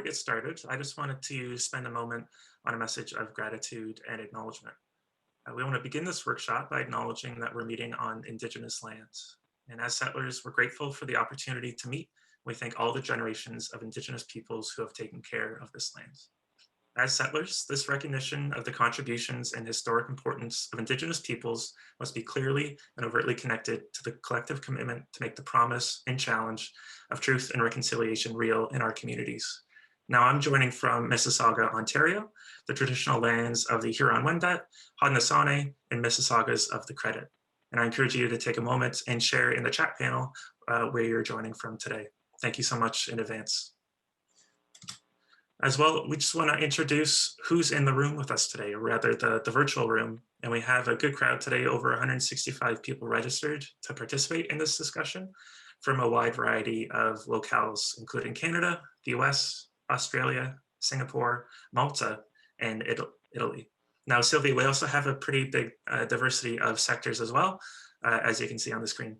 we get started, I just wanted to spend a moment on a message of gratitude and acknowledgement. We want to begin this workshop by acknowledging that we're meeting on Indigenous lands. And as settlers, we're grateful for the opportunity to meet. We thank all the generations of Indigenous peoples who have taken care of this land. As settlers, this recognition of the contributions and historic importance of Indigenous peoples must be clearly and overtly connected to the collective commitment to make the promise and challenge of truth and reconciliation real in our communities. Now I'm joining from Mississauga, Ontario, the traditional lands of the Huron-Wendat, Haudenosaunee, and Mississaugas of the Credit. And I encourage you to take a moment and share in the chat panel where you're joining from today. Thank you so much in advance. As well, we just want to introduce who's in the room with us today, or rather the virtual room. And we have a good crowd today, over 165 people registered to participate in this discussion from a wide variety of locales, including Canada, the US, Australia, Singapore, Malta, and Italy. Now, Sylvia, we also have a pretty big diversity of sectors as well, as you can see on the screen.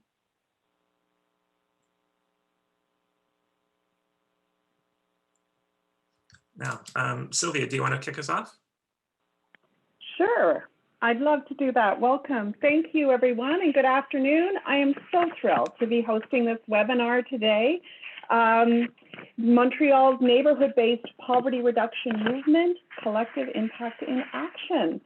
Now, Sylvia, do you want to kick us off? Sure, I'd love to do that. Welcome. Thank you, everyone, and good afternoon. I am so thrilled to be hosting this webinar today. Montreal's neighborhood-based poverty reduction movement, collective impact in action.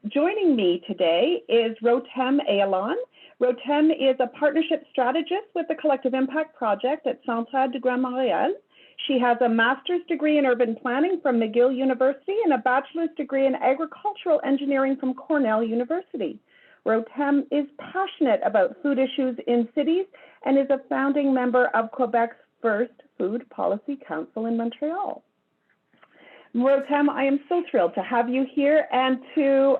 Joining me today is Rotem Ayalon. Rotem is a partnership strategist with the Collective Impact Project at Centraide du Grand Montréal. She has a master's degree in urban planning from McGill University and a bachelor's degree in agricultural engineering from Cornell University. Rotem is passionate about food issues in cities and is a founding member of Quebec's first Food Policy Council in Montreal. Rotem, I am so thrilled to have you here and to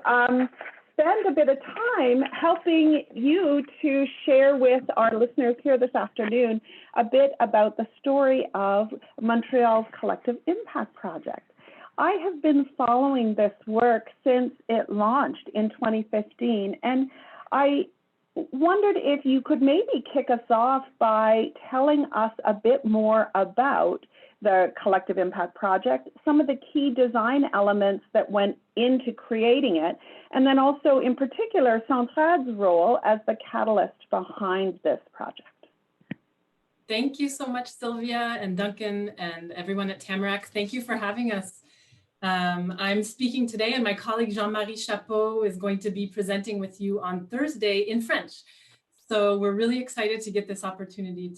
spend a bit of time helping you to share with our listeners here this afternoon a bit about the story of Montreal's Collective Impact Project. I have been following this work since it launched in 2015, and I wondered if you could maybe kick us off by telling us a bit more about the Collective Impact Project, some of the key design elements that went into creating it, and then also in particular Centraide's role as the catalyst behind this project. Thank you so much, Sylvia and Duncan and everyone at Tamarack. Thank you for having us. I'm speaking today, and my colleague Jean-Marie Chapeau is going to be presenting with you on Thursday in French. So we're really excited to get this opportunity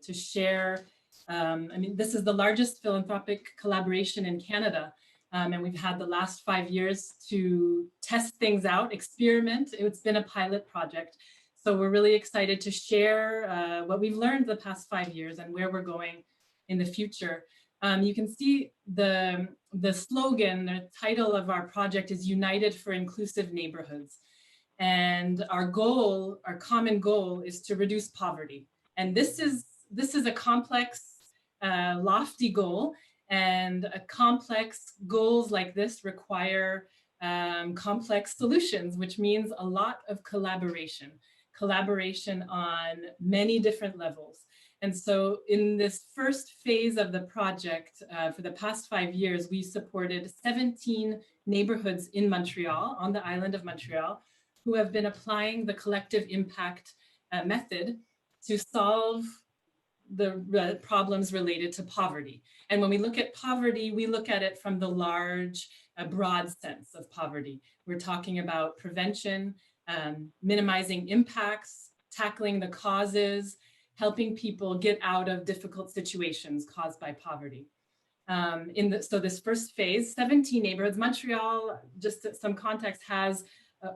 to share. I mean, this is the largest philanthropic collaboration in Canada, and we've had the last 5 years to test things out, experiment. It's been a pilot project. So we're really excited to share what we've learned the past 5 years and where we're going in the future. You can see the slogan, the title of our project is United for Inclusive Neighborhoods. And our goal, our common goal, is to reduce poverty. And this is a complex, lofty goal, and complex goals like this require complex solutions, which means a lot of collaboration on many different levels. And so in this first phase of the project, for the past 5 years, we supported 17 neighborhoods in Montreal, on the island of Montreal, who have been applying the collective impact method to solve the problems related to poverty. And when we look at poverty, we look at it from the large, broad sense of poverty. We're talking about prevention, minimizing impacts, tackling the causes, helping people get out of difficult situations caused by poverty. So this first phase, 17 neighborhoods, Montreal, just some context, has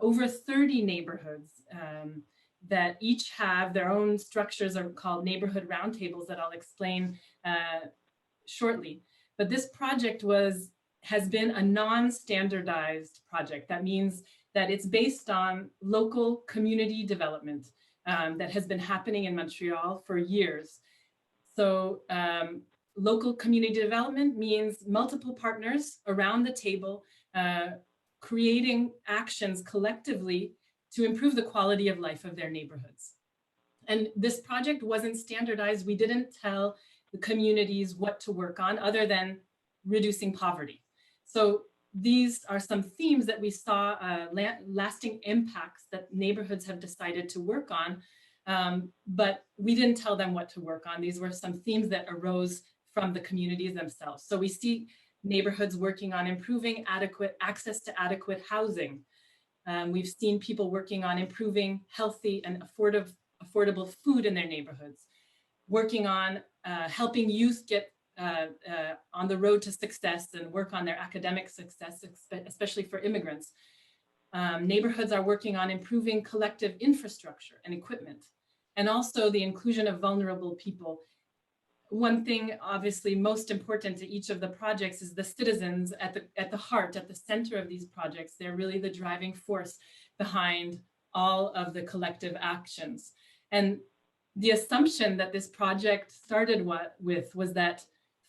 over 30 neighborhoods that each have their own structures are called neighborhood roundtables that I'll explain shortly. But this project has been a non-standardized project. That means that it's based on local community development that has been happening in Montreal for years. So local community development means multiple partners around the table creating actions collectively to improve the quality of life of their neighborhoods. And this project wasn't standardized. We didn't tell the communities what to work on other than reducing poverty. So these are some themes that we saw lasting impacts that neighborhoods have decided to work on, but we didn't tell them what to work on. These were some themes that arose from the communities themselves. So we see neighborhoods working on improving access to adequate housing. We've seen people working on improving healthy and affordable food in their neighborhoods, working on helping youth get on the road to success and work on their academic success, especially for immigrants. Neighborhoods are working on improving collective infrastructure and equipment, and also the inclusion of vulnerable people. One thing obviously most important to each of the projects is the citizens at the heart, at the center of these projects. They're really the driving force behind all of the collective actions. And the assumption that this project started with was that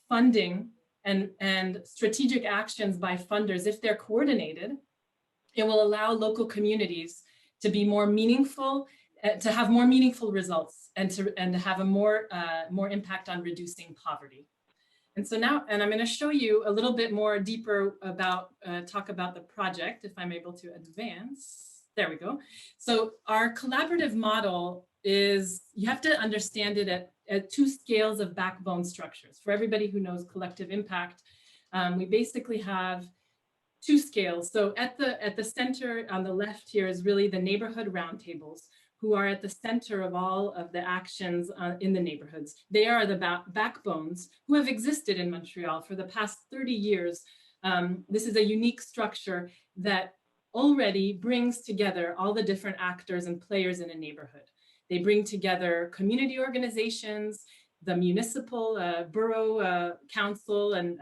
funding and strategic actions by funders, if they're coordinated, it will allow local communities to be more meaningful, to have more meaningful results, and to have a more impact on reducing poverty. And so now, and I'm going to show you a little bit more deeper about, talk about the project, if I'm able to advance. There we go. So our collaborative model is, you have to understand it at two scales of backbone structures. For everybody who knows collective impact, we basically have two scales. So at the center on the left here is really the neighborhood roundtables, who are at the center of all of the actions in the neighborhoods. They are the backbones who have existed in Montreal for the past 30 years. This is a unique structure that already brings together all the different actors and players in a neighborhood. They bring together community organizations, the municipal borough council and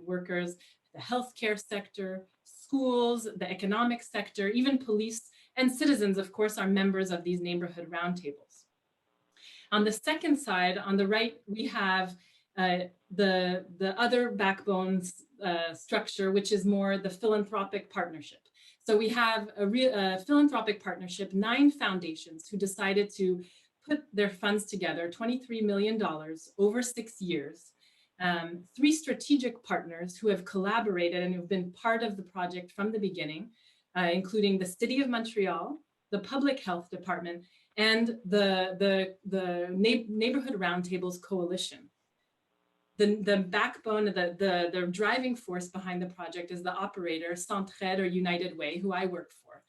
workers, the healthcare sector, schools, the economic sector, even police, and citizens, of course, are members of these neighborhood roundtables. On the second side, on the right, we have the other backbones structure, which is more the philanthropic partnership. So we have a philanthropic partnership, 9 foundations who decided to put their funds together, $23 million over 6 years. 3 strategic partners who have collaborated and who've been part of the project from the beginning, including the City of Montreal, the Public Health Department, and the Neighborhood Roundtables Coalition. The backbone, the driving force behind the project is the operator, Centraide or United Way, who I work for.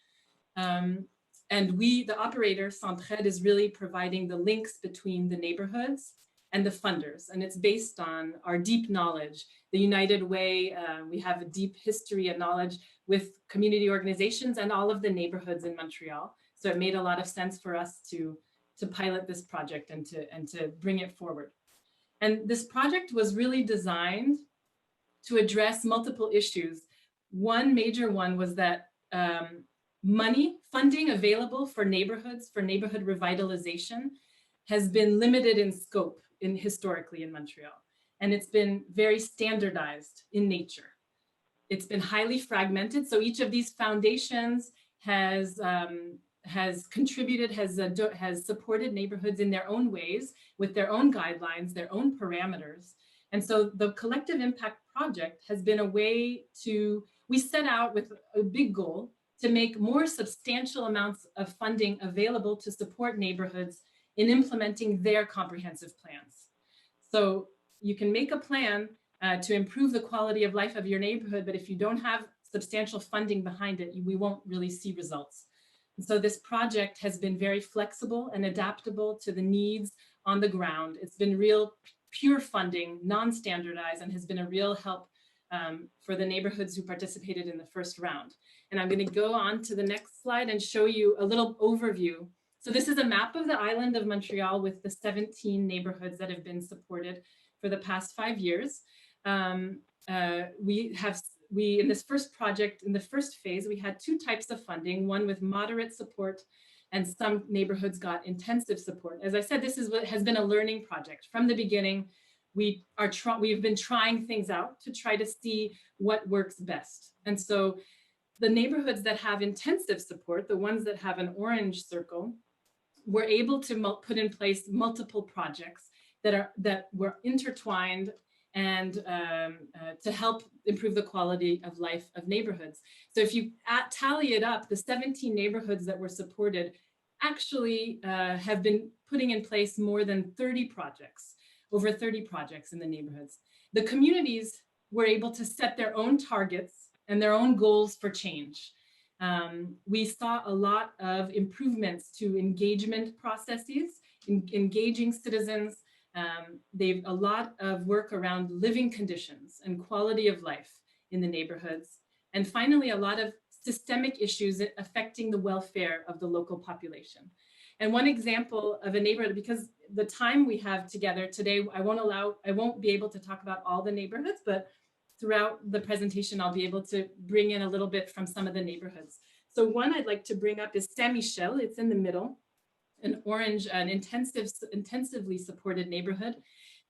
And the operator, Centraide, is really providing the links between the neighborhoods and the funders. And it's based on our deep knowledge. The United Way, we have a deep history and knowledge with community organizations and all of the neighborhoods in Montreal. So it made a lot of sense for us to pilot this project and to bring it forward. And this project was really designed to address multiple issues. One major one was that funding available for neighborhoods, for neighborhood revitalization, has been limited in scope historically in Montreal. And it's been very standardized in nature. It's been highly fragmented. So each of these foundations has contributed, has supported neighborhoods in their own ways, with their own guidelines, their own parameters. And so the Collective Impact Project has been a way we set out with a big goal to make more substantial amounts of funding available to support neighborhoods in implementing their comprehensive plans. So you can make a plan to improve the quality of life of your neighborhood, but if you don't have substantial funding behind it, we won't really see results. And so this project has been very flexible and adaptable to the needs on the ground. It's been real pure funding, non-standardized, and has been a real help for the neighborhoods who participated in the first round. And I'm going to go on to the next slide and show you a little overview. So this is a map of the island of Montreal with the 17 neighborhoods that have been supported for the past 5 years. We in this first project, in the first phase, we had 2 types of funding, one with moderate support, and some neighborhoods got intensive support. As I said, this is what has been a learning project. From the beginning, we've been trying things out to try to see what works best. And so the neighborhoods that have intensive support, the ones that have an orange circle, were able to put in place multiple projects that were intertwined and to help improve the quality of life of neighborhoods. So if you tally it up, the 17 neighborhoods that were supported actually have been putting in place more than 30 projects, over 30 projects in the neighborhoods. The communities were able to set their own targets and their own goals for change. We saw a lot of improvements to engagement processes, engaging citizens. They've a lot of work around living conditions and quality of life in the neighborhoods. And finally, a lot of systemic issues affecting the welfare of the local population. And one example of a neighborhood, because the time we have together today, I won't be able to talk about all the neighborhoods, but throughout the presentation, I'll be able to bring in a little bit from some of the neighborhoods. So one I'd like to bring up is SaintMichel. It's in the middle, an orange, an intensively supported neighborhood.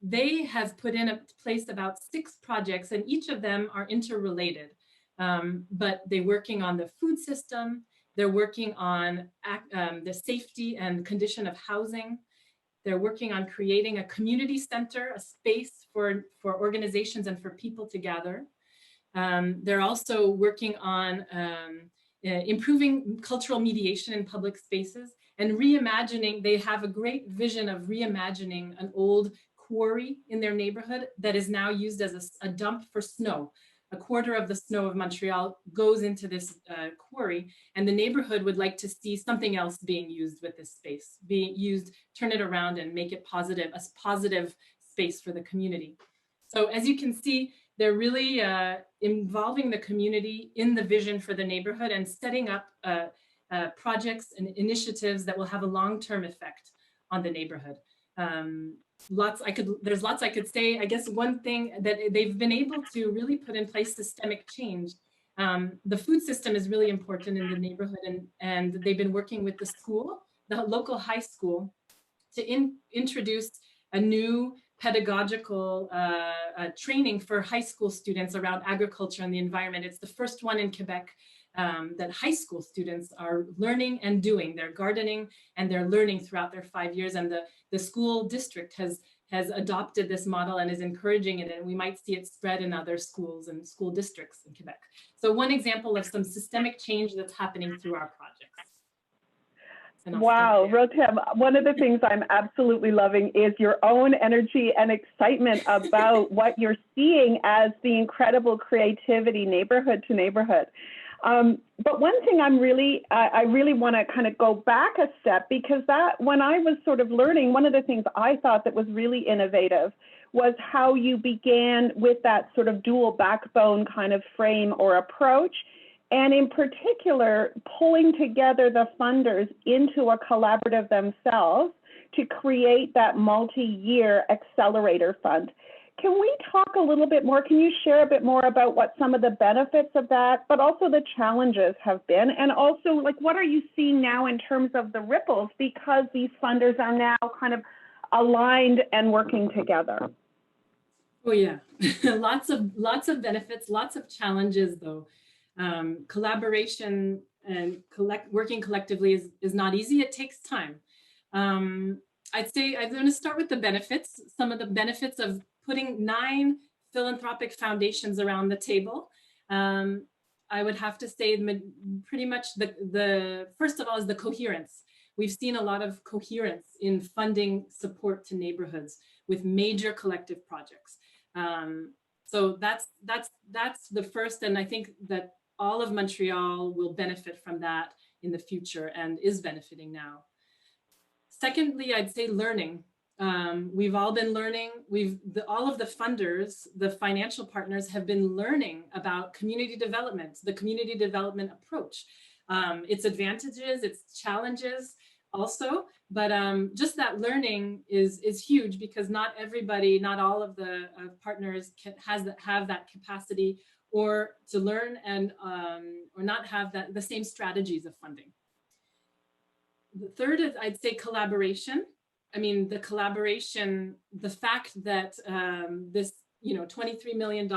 They have put in place about 6 projects, and each of them are interrelated. But they're working on the food system. They're working on the safety and condition of housing. They're working on creating a community center, a space for organizations and for people to gather. They're also working on improving cultural mediation in public spaces and reimagining. They have a great vision of reimagining an old quarry in their neighborhood that is now used as a dump for snow. A quarter of the snow of Montreal goes into this quarry, and the neighborhood would like to see something else being used with this space, being used, turn it around and make it positive, a positive space for the community. So as you can see, they're really involving the community in the vision for the neighborhood and setting up projects and initiatives that will have a long-term effect on the neighborhood. There's lots I could say. I guess one thing that they've been able to really put in place systemic change. The food system is really important in the neighborhood, and they've been working with the school, the local high school, to introduce a new pedagogical training for high school students around agriculture and the environment. It's the first one in Quebec that high school students are learning and doing. They're gardening and they're learning throughout their 5 years, and the school district has adopted this model and is encouraging it, and we might see it spread in other schools and school districts in Quebec. So one example of some systemic change that's happening through our projects. Wow, Rotem, one of the things I'm absolutely loving is your own energy and excitement about what you're seeing as the incredible creativity neighborhood to neighborhood. But one thing I really want to kind of go back a step, because when I was sort of learning, one of the things I thought that was really innovative was how you began with that sort of dual backbone kind of frame or approach. And in particular, pulling together the funders into a collaborative themselves to create that multi-year accelerator fund. Can we talk a little bit more? Can you share a bit more about what some of the benefits of that, but also the challenges have been? And also, like, what are you seeing now in terms of the ripples, because these funders are now kind of aligned and working together? Oh yeah, lots of benefits, lots of challenges though. Collaboration and working collectively is not easy. It takes time. I'd say I'm going to start with the benefits. Some of the benefits of putting 9 philanthropic foundations around the table. I would have to say pretty much the first of all is the coherence. We've seen a lot of coherence in funding support to neighborhoods with major collective projects. So that's the first, and I think that all of Montreal will benefit from that in the future and is benefiting now. Secondly, I'd say learning. We've all been learning. All of the funders, the financial partners, have been learning about community development, the community development approach, its advantages, its challenges also. But just that learning is huge, because not everybody, not all of the partners have that capacity or to learn and or not have the same strategies of funding. The third is, I'd say, collaboration. I mean, the collaboration, the fact that this, $23 million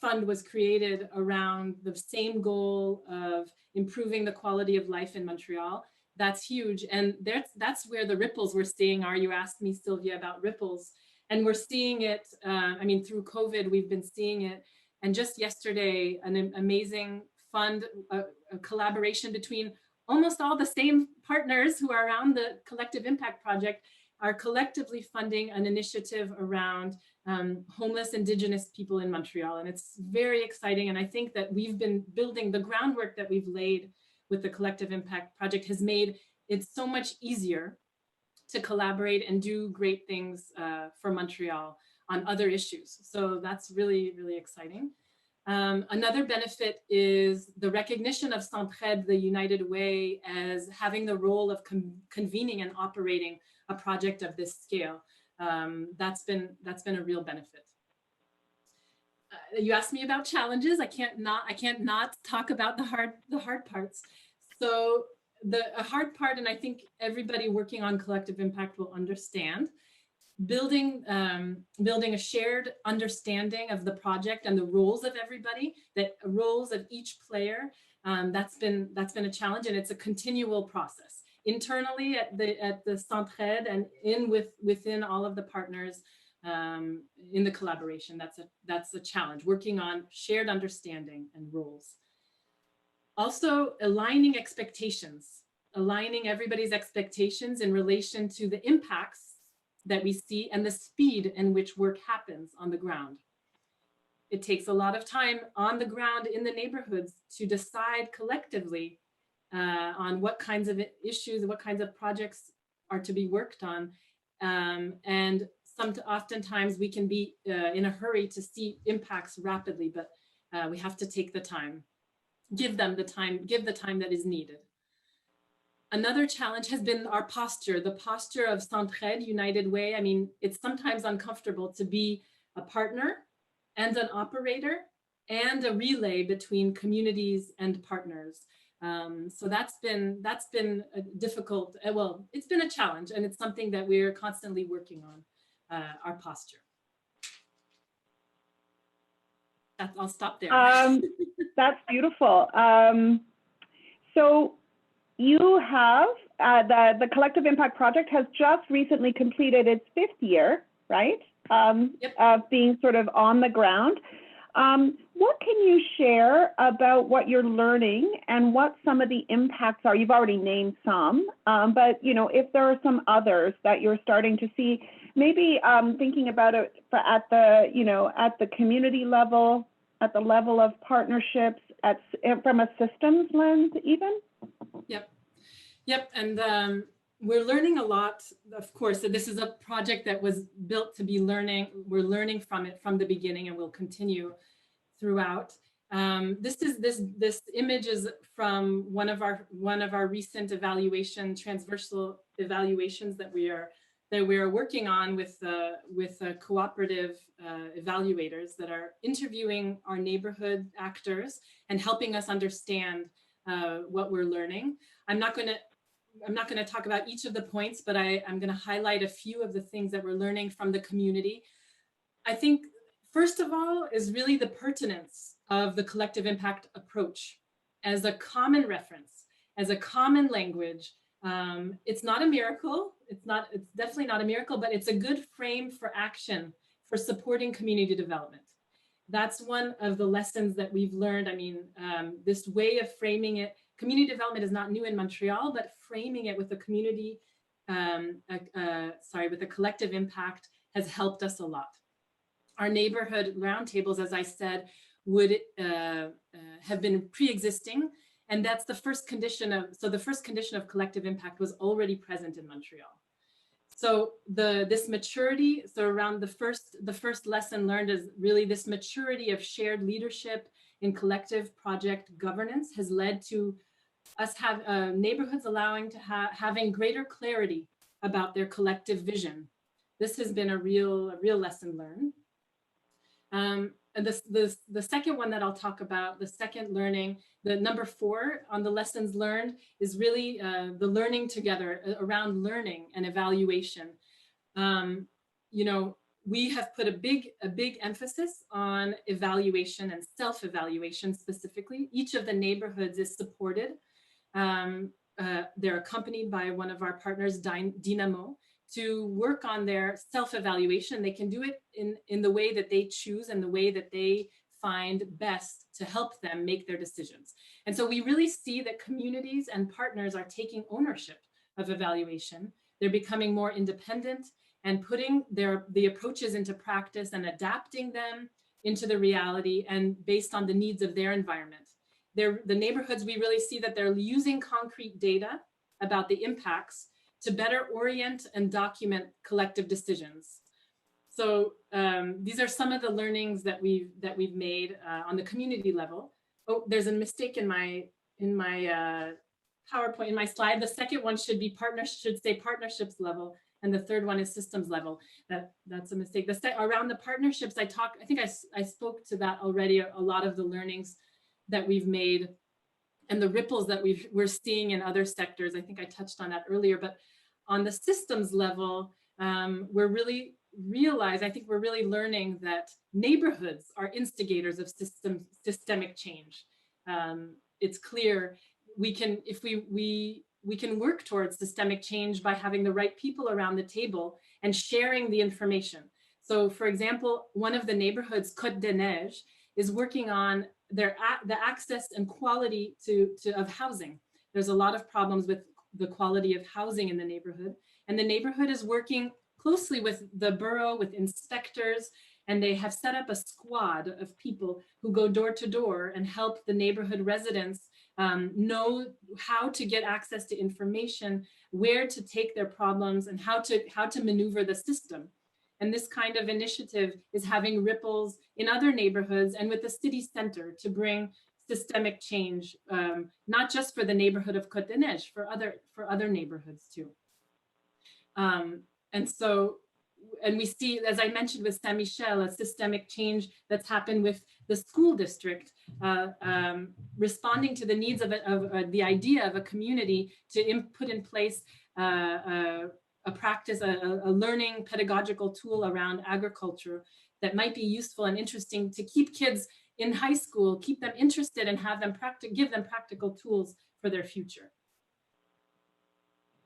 fund was created around the same goal of improving the quality of life in Montreal, that's huge. And that's where the ripples we're seeing are. You asked me, Sylvia, about ripples. And we're seeing it, I mean, through COVID, we've been seeing it. And just yesterday, an amazing fund, a collaboration between almost all the same partners who are around the Collective Impact Project are collectively funding an initiative around homeless Indigenous people in Montreal. And it's very exciting. And I think that we've been building the groundwork that we've laid with the Collective Impact Project has made it so much easier to collaborate and do great things for Montreal on other issues. So that's really, really exciting. Another benefit is the recognition of Centraide, the United Way, as having the role of convening and operating a project of this scale. That's been a real benefit. You asked me about challenges. I can't not talk about the hard parts. So a hard part, and I think everybody working on collective impact will understand, building a shared understanding of the project and the roles of everybody, the roles of each player. That's been a challenge, and it's a continual process internally at the Centraide and within all of the partners in the collaboration. That's a challenge, working on shared understanding and roles. Also, aligning everybody's expectations in relation to the impacts that we see and the speed in which work happens on the ground. It takes a lot of time on the ground in the neighborhoods to decide collectively on what kinds of issues, what kinds of projects are to be worked on. And oftentimes we can be in a hurry to see impacts rapidly, but we have to take the time, give the time that is needed. Another challenge has been our posture, the posture of Centraide, United Way. I mean, it's sometimes uncomfortable to be a partner and an operator and a relay between communities and partners. So that's been a difficult, well, it's been a challenge, and it's something that we're constantly working on, our posture. I'll stop there. That's beautiful. So you have, the Collective Impact Project has just recently completed its 5th year, right? Yep. Of being sort of on the ground. What can you share about what you're learning and what some of the impacts are? You've already named some, but if there are some others that you're starting to see, maybe thinking about it at the community level, at the level of partnerships, from a systems lens even? Yep, and we're learning a lot, of course. So this is a project that was built to be learning. We're learning from it from the beginning, and will continue throughout. This image is from one of our recent transversal evaluations that we are working on with cooperative evaluators that are interviewing our neighborhood actors and helping us understand what we're learning. I'm not going to talk about each of the points, but I'm going to highlight a few of the things that we're learning from the community. I think, first of all, is really the pertinence of the collective impact approach as a common reference, as a common language. It's not a miracle. It's definitely not a miracle, but it's a good frame for action for supporting community development. That's one of the lessons that we've learned. I mean, this way of framing it, community development is not new in Montreal, but framing it with a community, with a collective impact has helped us a lot. Our neighborhood roundtables, as I said, would have been pre-existing, and that's the first condition of collective impact was already present in Montreal. So this maturity, so around the first lesson learned is really this maturity of shared leadership in collective project governance has led to us have neighborhoods having greater clarity about their collective vision. This has been a real lesson learned. And the second one that I'll talk about, the second learning, the number 4 on the lessons learned is really the learning together around learning and evaluation. We have put a big emphasis on evaluation and self-evaluation specifically. Each of the neighborhoods is supported they're accompanied by one of our partners, Dynamo, to work on their self-evaluation. They can do it in the way that they choose and the way that they find best to help them make their decisions. And so we really see that communities and partners are taking ownership of evaluation. They're becoming more independent and putting the approaches into practice and adapting them into the reality and based on the needs of their environment. The neighborhoods, we really see that they're using concrete data about the impacts to better orient and document collective decisions. So these are some of the learnings that we've made on the community level. Oh, there's a mistake in my PowerPoint, in my slide. The second one should say partnerships level, and the third one is systems level. That's a mistake. Around the partnerships, I think I spoke to that already. A lot of the learnings that we've made and the ripples that we're seeing in other sectors. I think I touched on that earlier, but on the systems level, we're really learning that neighborhoods are instigators of systemic change. It's clear we can work towards systemic change by having the right people around the table and sharing the information. So for example, one of the neighborhoods, Côte des Neiges, is working on the access and quality of housing. There's a lot of problems with the quality of housing in the neighborhood, and the neighborhood is working closely with the borough, with inspectors, and they have set up a squad of people who go door to door and help the neighborhood residents know how to get access to information, where to take their problems, and how to maneuver the system. And this kind of initiative is having ripples in other neighborhoods and with the city center to bring systemic change, not just for the neighborhood of Côte des Neiges, for other neighborhoods too. And we see, as I mentioned with SaintMichel, a systemic change that's happened with the school district, responding to the needs of the idea of a community to put in place a practice, a learning pedagogical tool around agriculture that might be useful and interesting to keep kids in high school, keep them interested and give them practical tools for their future.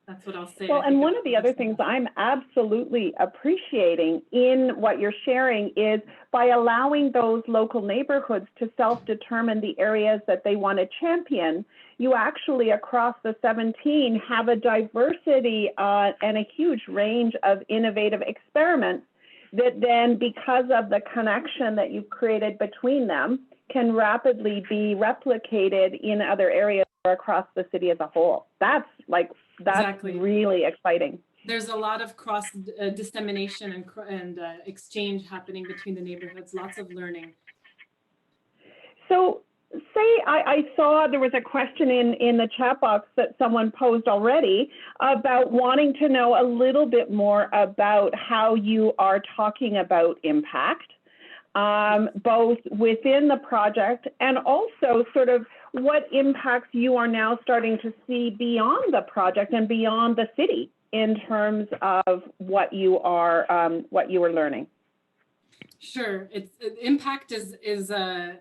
That's what I'll say. Well, and one of the other things I'm absolutely appreciating in what you're sharing is by allowing those local neighborhoods to self-determine the areas that they want to champion, you actually across the 17 have a diversity and a huge range of innovative experiments that then, because of the connection that you've created between them, can rapidly be replicated in other areas or across the city as a whole. That's exactly. Really exciting. There's a lot of cross dissemination and exchange happening between the neighborhoods, lots of learning. So say I saw there was a question in the chat box that someone posed already about wanting to know a little bit more about how you are talking about impact, both within the project and also sort of what impacts you are now starting to see beyond the project and beyond the city in terms of what you are learning. Sure, impact is the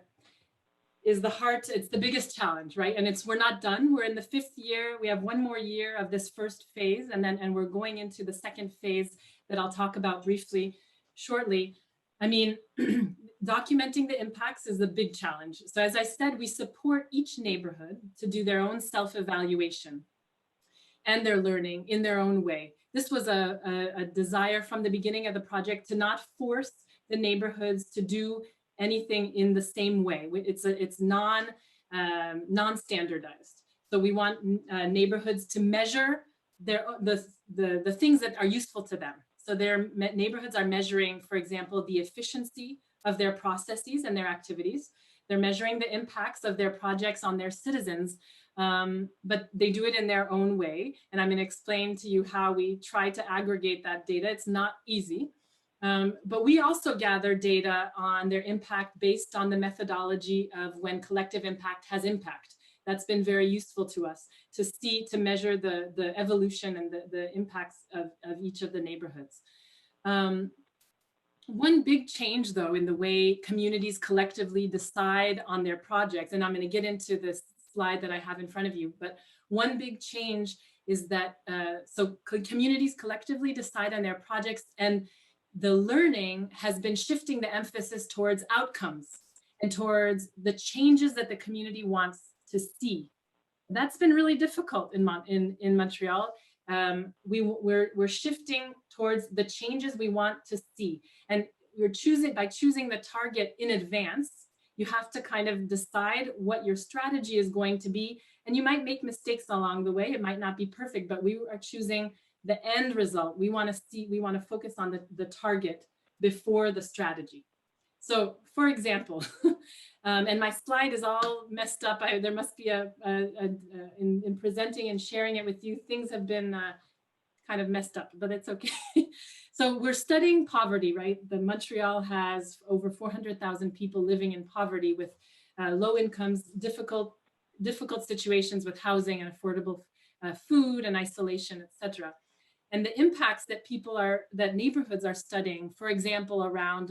heart. It's the biggest challenge, right? And we're not done. We're in the 5th year. We have one more year of this first phase, and we're going into the second phase that I'll talk about briefly shortly. I mean, documenting the impacts is a big challenge. So as I said, we support each neighborhood to do their own self-evaluation and their learning in their own way. This was a desire from the beginning of the project to not force the neighborhoods to do anything in the same way. It's non-standardized. So we want neighborhoods to measure the things that are useful to them. So their neighborhoods are measuring, for example, the efficiency of their processes and their activities. They're measuring the impacts of their projects on their citizens, but they do it in their own way. And I'm going to explain to you how we try to aggregate that data. It's not easy, but we also gather data on their impact based on the methodology of when collective impact has impact. That's been very useful to us to measure the evolution and the impacts of each of the neighborhoods. One big change, though, in the way communities collectively decide on their projects, and I'm going to get into this slide that I have in front of you, but One big change is that communities collectively decide on their projects, and the learning has been shifting the emphasis towards outcomes and towards the changes that the community wants to see. That's been really difficult in Montreal. We're shifting towards the changes we want to see, and by choosing the target in advance, you have to kind of decide what your strategy is going to be, and you might make mistakes along the way. It might not be perfect, but we are choosing the end result. We want to focus on the target before the strategy. So, for example, and my slide is all messed up. There must be in presenting and sharing it with you, things have been kind of messed up, but it's okay. So we're studying poverty, right? Montreal has over 400,000 people living in poverty with low incomes, difficult situations with housing and affordable food and isolation, etc. And the impacts that neighborhoods are studying, for example, around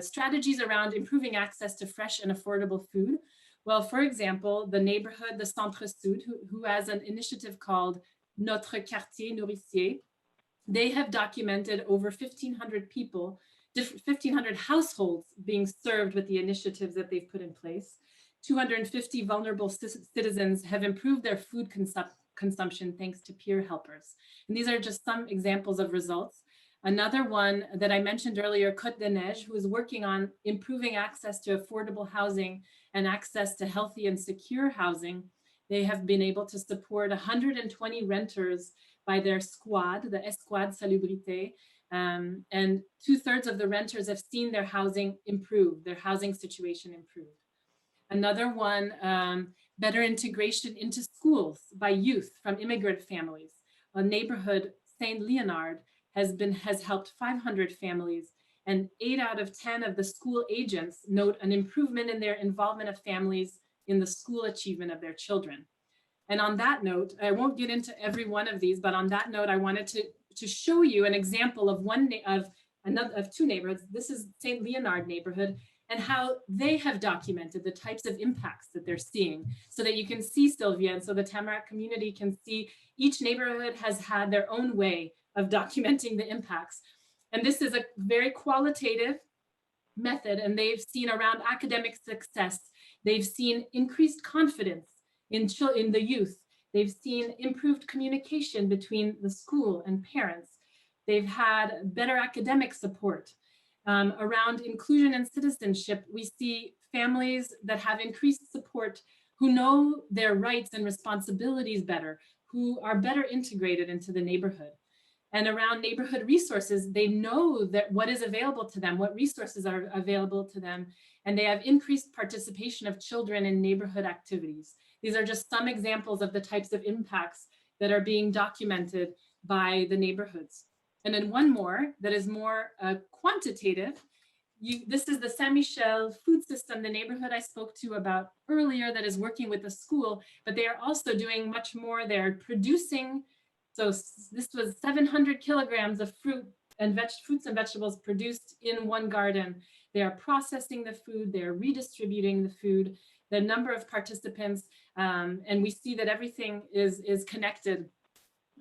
strategies around improving access to fresh and affordable food. Well, for example, the neighborhood, the Centraide, who has an initiative called Notre Quartier Nourricier, they have documented over 1,500 people, 1,500 households being served with the initiatives that they've put in place. 250 vulnerable citizens have improved their food consumption thanks to peer helpers. And these are just some examples of results. Another one that I mentioned earlier, Côte de Neige, who is working on improving access to affordable housing and access to healthy and secure housing. They have been able to support 120 renters by their squad, the Escouade Salubrité, and 2/3 of the renters have seen their housing improve, their housing situation improve. Another one, better integration into schools by youth from immigrant families. A neighborhood, Leonard, has helped 500 families, and 8 out of 10 of the school agents note an improvement in their involvement of families in the school achievement of their children. And on that note, I won't get into every one of these, but on that note, I wanted to show you an example of two neighborhoods. This is St. Leonard neighborhood, and how they have documented the types of impacts that they're seeing, so that you can see, Sylvia, and so the Tamarack community can see each neighborhood has had their own way of documenting the impacts. And this is a very qualitative method, and they've seen around academic success, they've seen increased confidence in the youth, they've seen improved communication between the school and parents, they've had better academic support. Around inclusion and citizenship, we see families that have increased support, who know their rights and responsibilities better, who are better integrated into the neighborhood. And around neighborhood resources, they know that what is available to them, what resources are available to them, and they have increased participation of children in neighborhood activities. These are just some examples of the types of impacts that are being documented by the neighborhoods. And then one more that is more quantitative. This is the SaintMichel food system, the neighborhood I spoke to about earlier that is working with the school, but they are also doing much more. They're producing, so this was 700 kilograms of fruits and vegetables produced in one garden. They are processing the food, they're redistributing the food, the number of participants, and we see that everything is connected.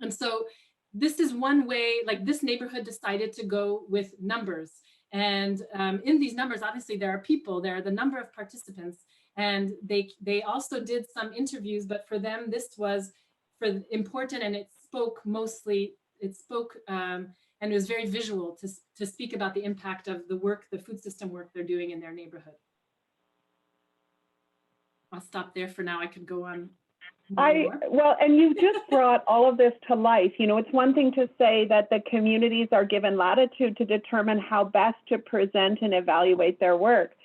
And so this is one way, like this neighborhood decided to go with numbers. And in these numbers, obviously there are people, there are the number of participants, and they also did some interviews, but for them, this was important, and it spoke and it was very visual to speak about the impact of the food system work they're doing in their neighborhood. I'll stop there for now. I could go on. Well, and you've just brought all of this to life. You know, it's one thing to say that the communities are given latitude to determine how best to present and evaluate their work.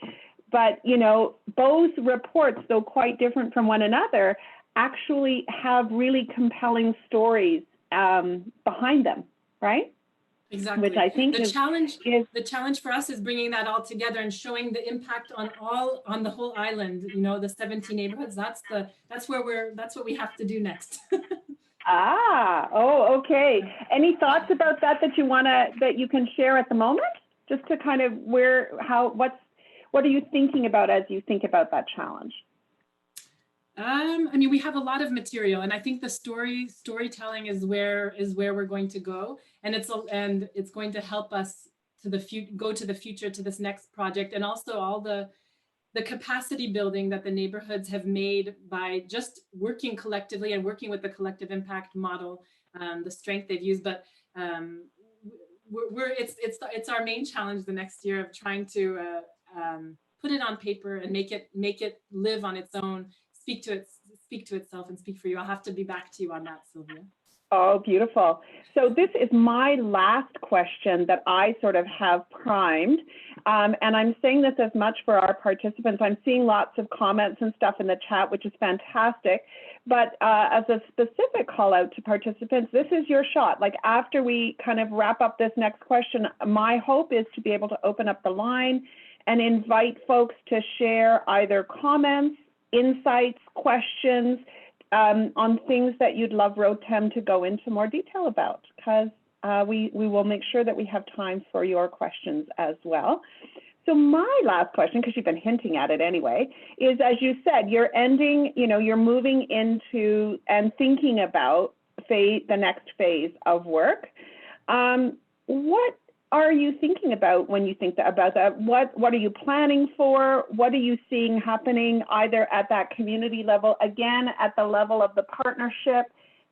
But, you know, both reports, though quite different from one another, actually have really compelling stories behind them, right? Exactly. Which I think the challenge for us is bringing that all together and showing the impact on the whole island. You know, the 17 neighborhoods. That's what we have to do next. Okay. Any thoughts about that you can share at the moment? Just to kind of what are you thinking about as you think about that challenge? I mean, we have a lot of material, and I think the storytelling is where we're going to go, and it's going to help us to go to the future, to this next project, and also all the capacity building that the neighborhoods have made by just working collectively and working with the collective impact model, the strength they've used. But it's our main challenge the next year of trying to put it on paper and make it live on its own, speak to itself and speak for you. I'll have to be back to you on that, Sylvia. Oh, beautiful. So this is my last question that I sort of have primed. And I'm saying this as much for our participants. I'm seeing lots of comments and stuff in the chat, which is fantastic. But as a specific call out to participants, this is your shot. Like after we kind of wrap up this next question, my hope is to be able to open up the line and invite folks to share either comments, insights, questions, on things that you'd love Rotem to go into more detail about, because we will make sure that we have time for your questions as well. So my last question, because you've been hinting at it anyway, is as you said, you're ending, you're moving into and thinking about the next phase of work. What are you thinking about when you think about that? What are you planning for? What are you seeing happening either at that community level, again, at the level of the partnership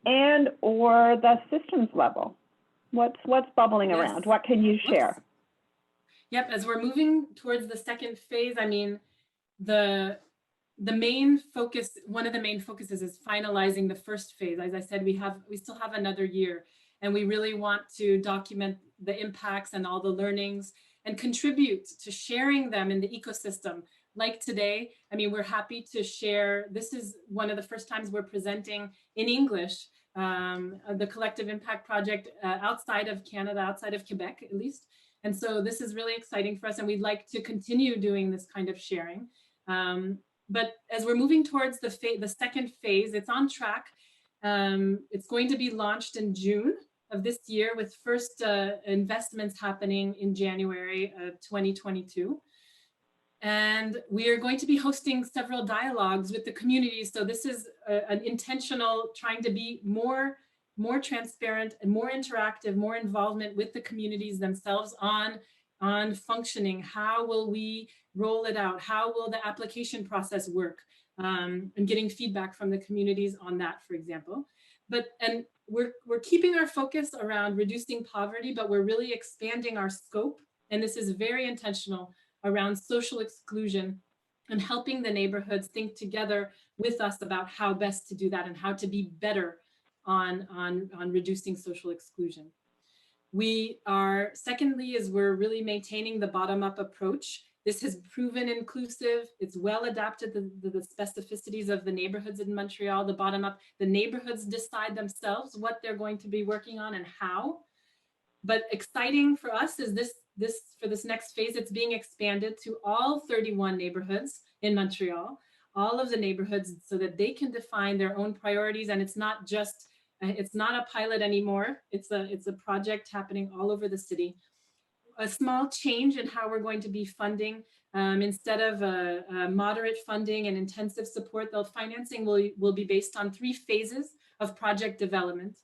and or the systems level? What's bubbling around? What can you share? Yep, as we're moving towards the second phase, I mean, the main focus, one of the main focuses is finalizing the first phase. As I said, we still have another year, and we really want to document the impacts and all the learnings and contribute to sharing them in the ecosystem. Like today, I mean, we're happy to share, this is one of the first times we're presenting in English, the Collective Impact Project outside of Canada, outside of Quebec at least. And so this is really exciting for us, and we'd like to continue doing this kind of sharing. But as we're moving towards the second phase, it's on track. It's going to be launched in June of this year, with first investments happening in January of 2022. And we are going to be hosting several dialogues with the community. So this is an intentional trying to be more transparent and more interactive, more involvement with the communities themselves on functioning. How will we roll it out? How will the application process work? And getting feedback from the communities on that, for example. And we're keeping our focus around reducing poverty, but we're really expanding our scope. And this is very intentional around social exclusion and helping the neighborhoods think together with us about how best to do that and how to be better on reducing social exclusion. Secondly, we're really maintaining the bottom-up approach. This has proven inclusive. It's well adapted to the specificities of the neighborhoods in Montreal, the bottom up. The neighborhoods decide themselves what they're going to be working on and how. But exciting for us is for this next phase, it's being expanded to all 31 neighborhoods in Montreal, all of the neighborhoods, so that they can define their own priorities. And it's not a pilot anymore. It's a project happening all over the city. A small change in how we're going to be funding. Instead of moderate funding and intensive support, the financing will be based on 3 phases of project development,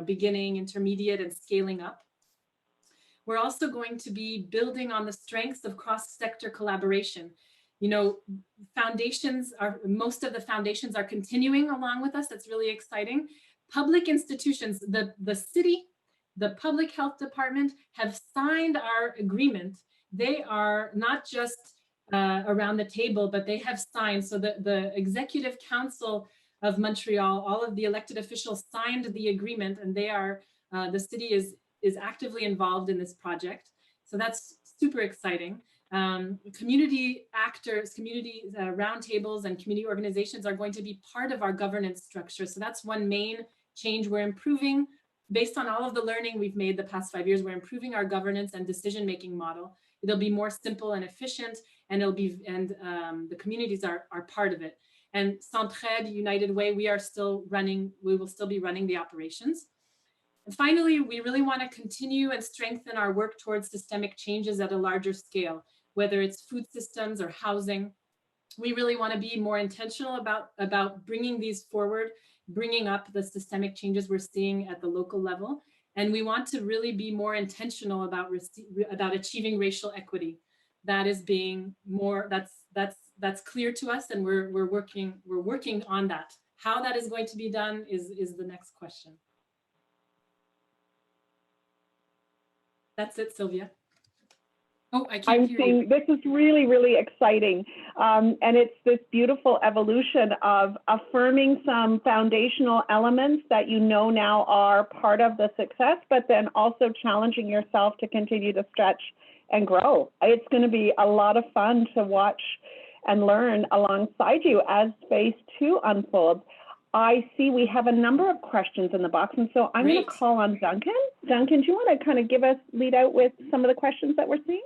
beginning, intermediate, and scaling up. We're also going to be building on the strengths of cross-sector collaboration. Most of the foundations are continuing along with us. That's really exciting. Public institutions, the city, the public health department have signed our agreement. They are not just around the table, but they have signed. So the Executive Council of Montreal, all of the elected officials signed the agreement, and the city is actively involved in this project. So that's super exciting. Community actors, community roundtables and community organizations are going to be part of our governance structure. So that's one main change we're improving. Based on all of the learning we've made the past 5 years, we're improving our governance and decision-making model. It'll be more simple and efficient, and the communities are part of it. And Centraide, United Way, we will still be running the operations. And finally, we really want to continue and strengthen our work towards systemic changes at a larger scale, whether it's food systems or housing. we really want to be more intentional about bringing these forward, bringing up the systemic changes we're seeing at the local level. And we want to really be more intentional about achieving racial equity. That is being more, that's clear to us, and we're working on that. How that is going to be done is the next question. That's it, Sylvia. Oh, I can't hear you. This is really, really exciting. And it's this beautiful evolution of affirming some foundational elements that you know now are part of the success, but then also challenging yourself to continue to stretch and grow. It's going to be a lot of fun to watch and learn alongside you as phase 2 unfolds. I see we have a number of questions in the box, and so I'm going to call on Duncan. Duncan, do you want to kind of lead out with some of the questions that we're seeing?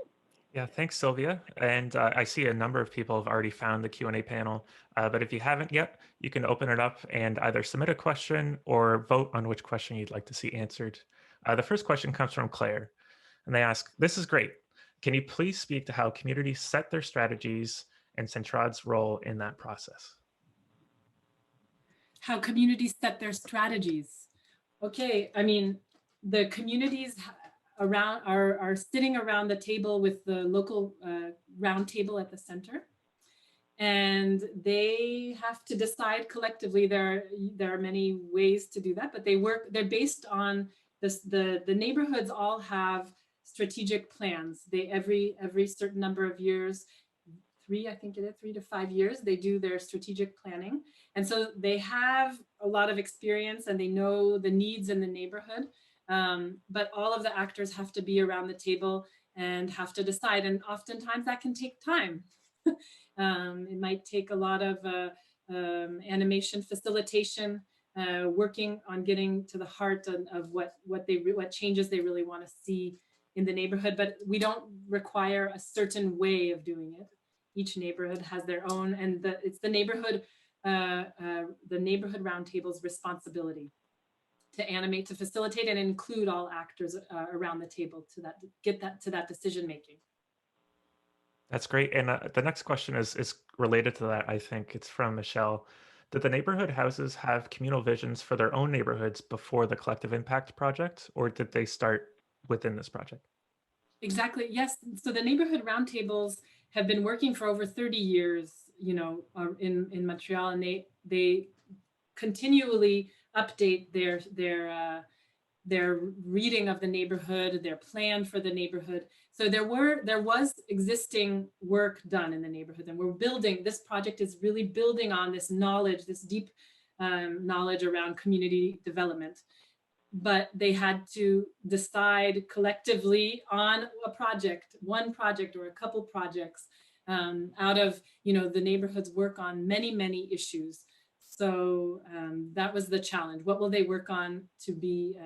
Yeah, thanks, Sylvia. And I see a number of people have already found the Q&A panel, but if you haven't yet, you can open it up and either submit a question or vote on which question you'd like to see answered. The first question comes from Claire, and they ask, "This is great. Can you please speak to how communities set their strategies and Centraide's role in that process?" How communities set their strategies. Okay, I mean, the communities around are sitting around the table with the local round table at the center, and they have to decide collectively. There are many ways to do that, but they're based on this. The neighborhoods all have strategic plans. They every certain number of years, 3 to 5 years, they do their strategic planning. And so they have a lot of experience and they know the needs in the neighborhood. But all of the actors have to be around the table and have to decide. And oftentimes that can take time. It might take a lot of animation facilitation, working on getting to the heart of what changes they really want to see in the neighborhood. But we don't require a certain way of doing it. Each neighborhood has their own, and it's the neighborhood roundtable's responsibility to animate, to facilitate, and include all actors around the table to get that decision making. That's great. And the next question is related to that. I think it's from Michelle. Did the neighborhood houses have communal visions for their own neighborhoods before the collective impact project, or did they start within this project? Exactly. Yes. So the neighborhood roundtables have been working for over 30 years, in Montreal, and they continually update their reading of the neighborhood, their plan for the neighborhood. So there was existing work done in the neighborhood, and this project is really building on this knowledge, this deep knowledge around community development. But they had to decide collectively on one project or a couple projects out of the neighborhood's work on many issues. So that was the challenge. What will they work on to be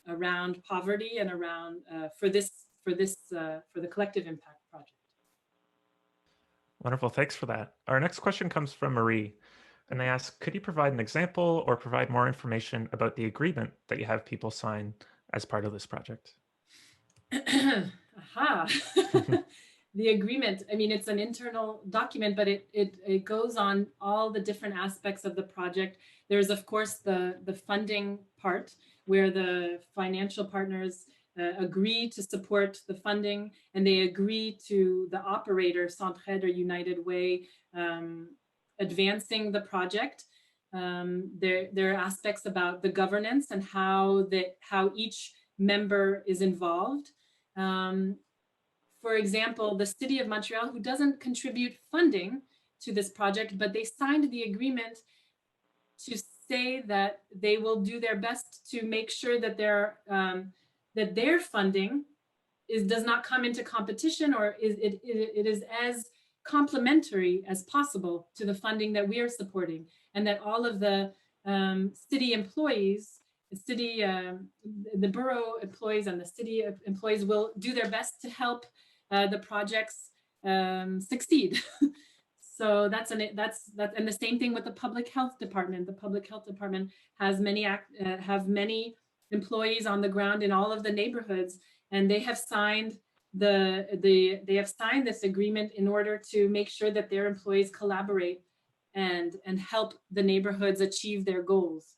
around poverty and around for the collective impact project? Wonderful, thanks for that. Our next question comes from Marie, and they ask, could you provide an example or provide more information about the agreement that you have people sign as part of this project? Aha. The agreement, I mean, it's an internal document, but it goes on all the different aspects of the project. There's, of course, the funding part where the financial partners agree to support the funding, and they agree to the operator, Centraide or United Way, advancing the project. There are aspects about the governance and how each member is involved. For example, the City of Montreal, who doesn't contribute funding to this project, but they signed the agreement to say that they will do their best to make sure that their funding does not come into competition, or it is as complementary as possible to the funding that we are supporting, and that all of the city employees, the borough employees and the city employees will do their best to help the projects succeed. So that's and the same thing with the public health department. The public health department has many employees on the ground in all of the neighborhoods, and they have signed they have signed this agreement in order to make sure that their employees collaborate and help the neighborhoods achieve their goals.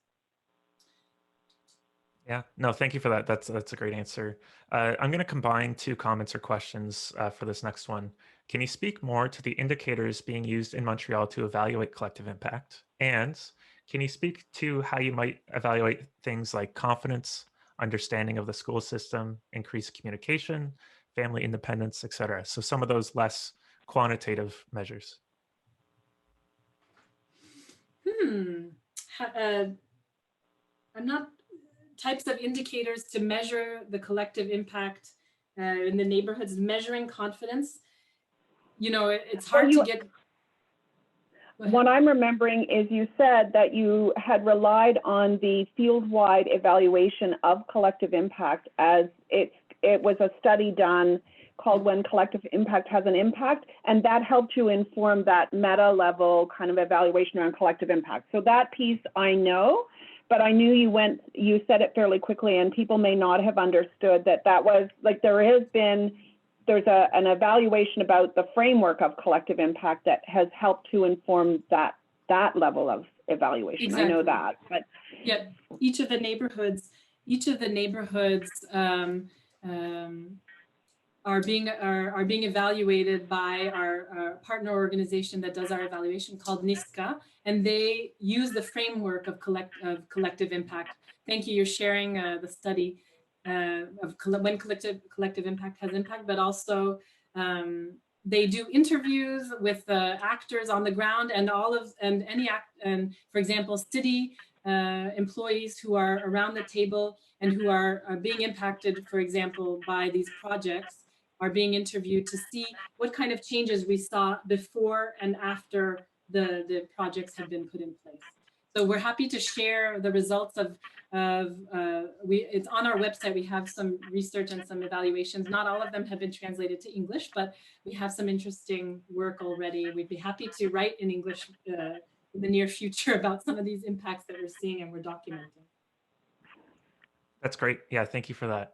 Yeah, no, thank you for that. That's a great answer. I'm going to combine two comments or questions for this next one. Can you speak more to the indicators being used in Montreal to evaluate collective impact? And can you speak to how you might evaluate things like confidence, understanding of the school system, increased communication, family independence, et cetera? So some of those less quantitative measures. I'm not types of indicators to measure the collective impact in the neighborhoods, measuring confidence. You know, it's hard to get. What I'm remembering is you said that you had relied on the field-wide evaluation of collective impact, as it was a study done called When Collective Impact Has an Impact, and that helped you inform that meta level kind of evaluation around collective impact. So that piece I know, but I knew you said it fairly quickly, and people may not have understood that was like there's an evaluation about the framework of collective impact that has helped to inform that level of evaluation. Exactly. I know that, but yeah, each of the neighborhoods are being evaluated by our partner organization that does our evaluation called NISCA, and they use the framework of collective impact. Thank you. You're sharing the study of when collective impact has impact, but also they do interviews with actors on the ground and for example, city employees who are around the table and who are being impacted, for example, by these projects, are being interviewed to see what kind of changes we saw before and after the projects have been put in place. So we're happy to share the results of it's on our website. We have some research and some evaluations. Not all of them have been translated to English, but we have some interesting work already. We'd be happy to write in English in the near future about some of these impacts that we're seeing and we're documenting. That's great. Yeah, thank you for that.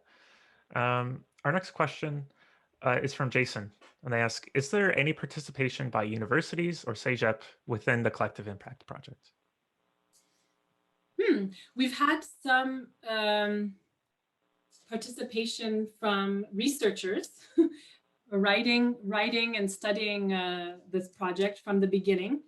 Our next question is from Jason, and they ask, is there any participation by universities or CEGEP within the Collective Impact Project? We've had some participation from researchers writing and studying this project from the beginning,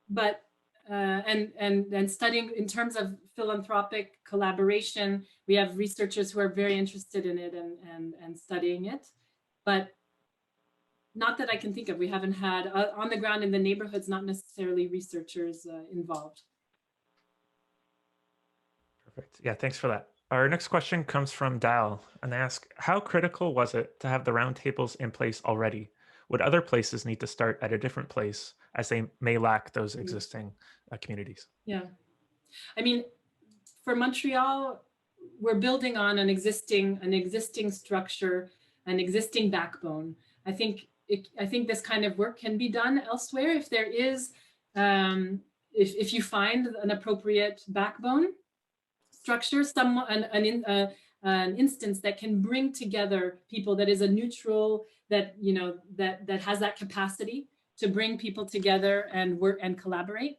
but and studying in terms of philanthropic collaboration. We have researchers who are very interested in it and studying it, but not that I can think of. We haven't had on the ground in the neighborhoods, not necessarily researchers involved. Perfect. Yeah, thanks for that. Our next question comes from Dal, and they ask, how critical was it to have the roundtables in place already? Would other places need to start at a different place as they may lack those existing communities? Yeah. I mean, for Montreal, we're building on an existing structure, an existing backbone. I think this kind of work can be done elsewhere if there is, if you find an appropriate backbone structure, an instance that can bring together people, that is a neutral, that that has that capacity to bring people together and work and collaborate.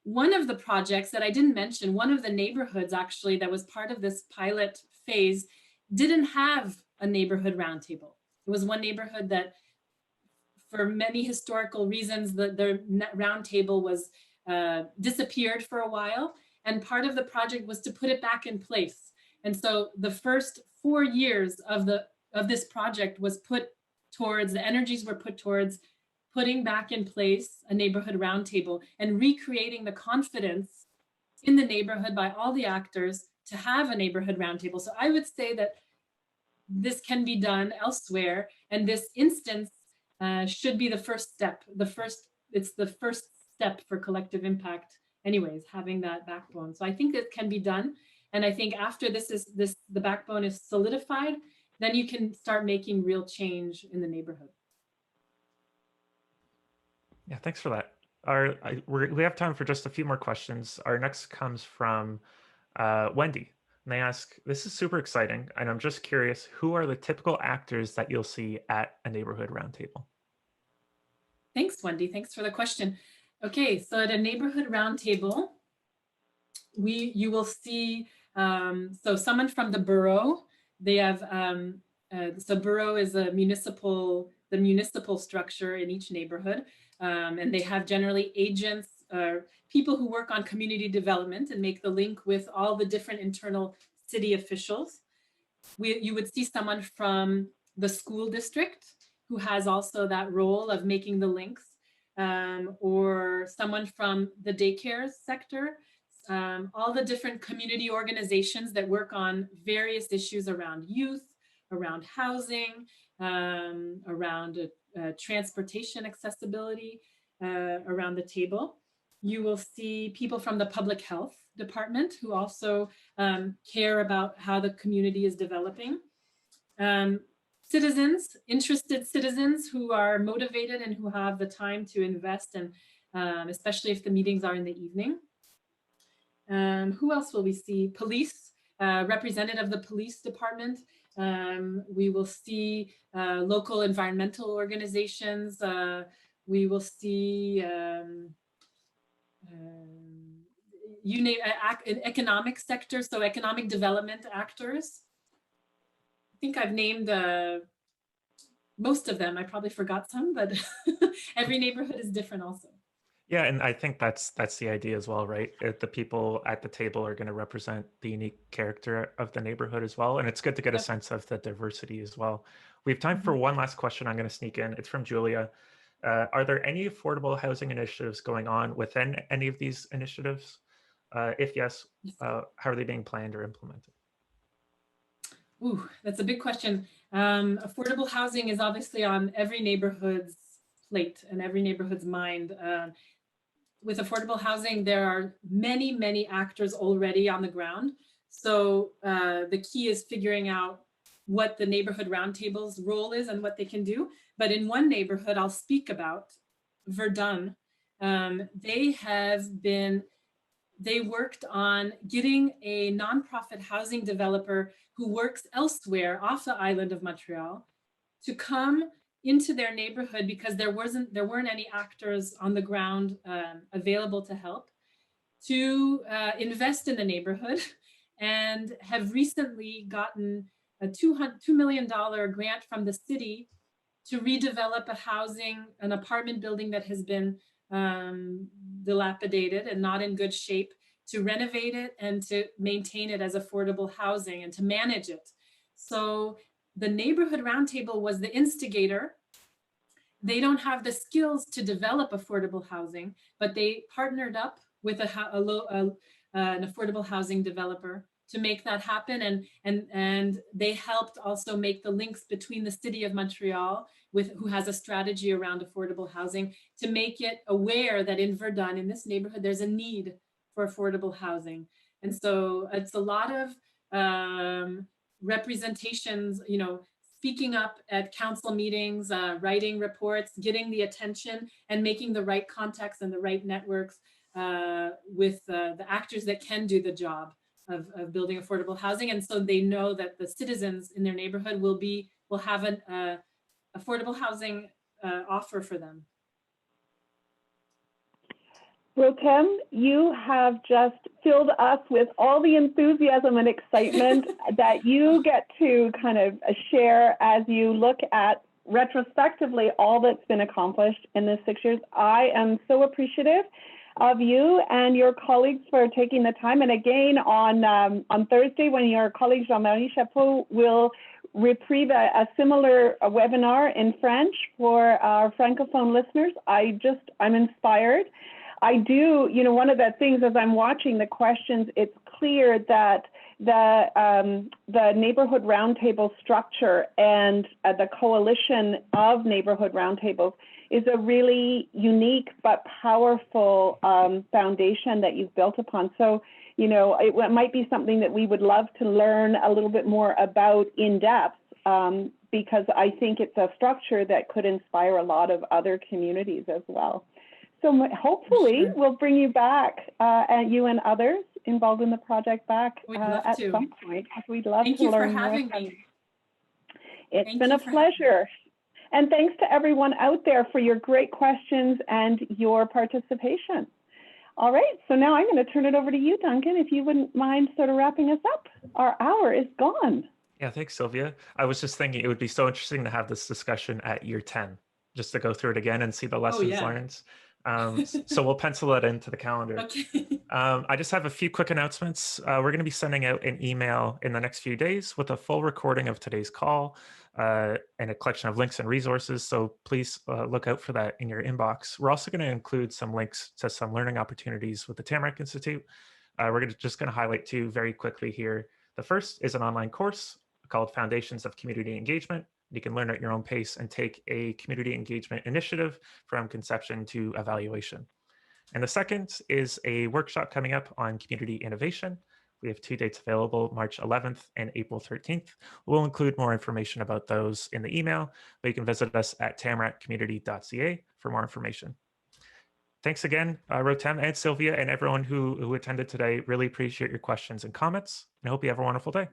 One of the projects that I didn't mention, one of the neighborhoods actually that was part of this pilot phase, didn't have a neighborhood roundtable. It was one neighborhood that, for many historical reasons, the roundtable was disappeared for a while. And part of the project was to put it back in place. And so the first 4 years of this project was put towards, the energies were put towards putting back in place a neighborhood roundtable and recreating the confidence in the neighborhood by all the actors to have a neighborhood roundtable. So I would say that this can be done elsewhere, and this instance should be the first step. It's the first step for collective impact. Anyways, having that backbone. So I think that can be done. And I think after the backbone is solidified, then you can start making real change in the neighborhood. Yeah, thanks for that. We have time for just a few more questions. Our next comes from Wendy, And they ask, this is super exciting, and I'm just curious, who are the typical actors that you'll see at a neighborhood roundtable? Thanks, Wendy. Thanks for the question. Okay, so at a neighborhood roundtable, you will see so someone from the borough. They have so borough is the municipal structure in each neighborhood, and they have generally agents, people who work on community development and make the link with all the different internal city officials. You would see someone from the school district who has also that role of making the links, or someone from the daycare sector, all the different community organizations that work on various issues around youth, around housing, around transportation accessibility, around the table. You will see people from the public health department who also care about how the community is developing. Citizens, interested citizens who are motivated and who have the time to invest, and especially if the meetings are in the evening. Who else will we see? Police, representative of the police department. We will see local environmental organizations. We will see you name economic sector, so economic development actors. I think I've named most of them. I probably forgot some, but every neighborhood is different also. Yeah, and I think that's the idea as well, right? The people at the table are going to represent the unique character of the neighborhood as well, and it's good to get a sense of the diversity as well. We have time for one last question I'm going to sneak in. It's from Julia. Are there any affordable housing initiatives going on within any of these initiatives? If yes, how are they being planned or implemented? Ooh, that's a big question. Affordable housing is obviously on every neighborhood's plate and every neighborhood's mind. With affordable housing, there are many, many actors already on the ground. So the key is figuring out what the neighborhood roundtable's role is and what they can do. But in one neighborhood I'll speak about, Verdun, they worked on getting a nonprofit housing developer who works elsewhere off the island of Montreal to come into their neighborhood because there weren't any actors on the ground available to help, to invest in the neighborhood, and have recently gotten a $2 million grant from the city to redevelop an apartment building that has been dilapidated and not in good shape, to renovate it and to maintain it as affordable housing and to manage it. So the Neighborhood Roundtable was the instigator. They don't have the skills to develop affordable housing, but they partnered up with an affordable housing developer to make that happen. And they helped also make the links between the city of Montreal, who has a strategy around affordable housing, to make it aware that in Verdun, in this neighborhood, there's a need for affordable housing. And so it's a lot of representations, speaking up at council meetings, writing reports, getting the attention, and making the right contacts and the right networks with the actors that can do the job of building affordable housing. And so they know that the citizens in their neighborhood will have an affordable housing offer for them. Rotem, you have just filled us with all the enthusiasm and excitement that you get to kind of share as you look at retrospectively all that's been accomplished in this 6 years. I am so appreciative of you and your colleagues for taking the time. And again, on Thursday, when your colleague Jean-Marie Chapot will reprieve a similar webinar in French for our Francophone listeners, I'm inspired. I do, one of the things as I'm watching the questions, it's clear that the neighborhood roundtable structure and the coalition of neighborhood roundtables is a really unique but powerful foundation that you've built upon. So, it might be something that we would love to learn a little bit more about in depth, because I think it's a structure that could inspire a lot of other communities as well. So hopefully we'll bring you back, you and others, involved in the project back We'd love at to. some point, because we'd love Thank to you for learn more having from me. you. It's Thank been you a for having me. pleasure. And thanks to everyone out there for your great questions and your participation. All right, so now I'm going to turn it over to you, Duncan, if you wouldn't mind sort of wrapping us up. Our hour is gone. Yeah, thanks, Sylvia. I was just thinking it would be so interesting to have this discussion at year 10, just to go through it again and see the lessons learned. So we'll pencil that into the calendar. Okay. I just have a few quick announcements. We're going to be sending out an email in the next few days with a full recording of today's call and a collection of links and resources. So please look out for that in your inbox. We're also going to include some links to some learning opportunities with the Tamarack Institute. We're just going to highlight two very quickly here. The first is an online course called Foundations of Community Engagement. You can learn at your own pace and take a community engagement initiative from conception to evaluation. And the second is a workshop coming up on community innovation. We have 2 dates available, March 11th and April 13th. We'll include more information about those in the email, but you can visit us at tamarackcommunity.ca for more information. Thanks again, Rotem and Sylvia and everyone who attended today. Really appreciate your questions and comments, and I hope you have a wonderful day.